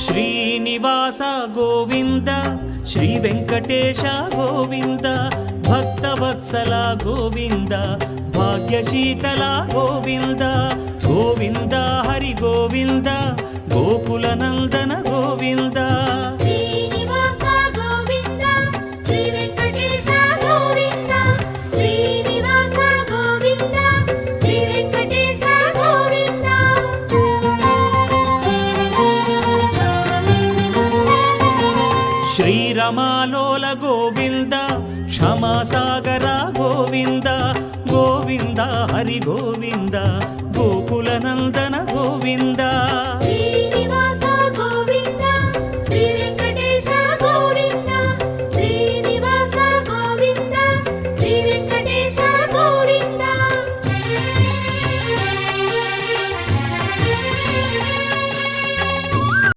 Srinivasa Govinda Shri Venkatesha Govinda Bhaktavatsala Govinda భాగ్యశీతల Govinda Govinda Hari Govinda Gokula Nandana Govinda Srinivasa Govinda Shri Venkatesha Govinda Srinivasa Govinda Shri Venkatesha Govinda శ్రీరమాలోల Govinda క్షమాసాగర Govinda Govinda Hari Govinda Gokula Nandana Govinda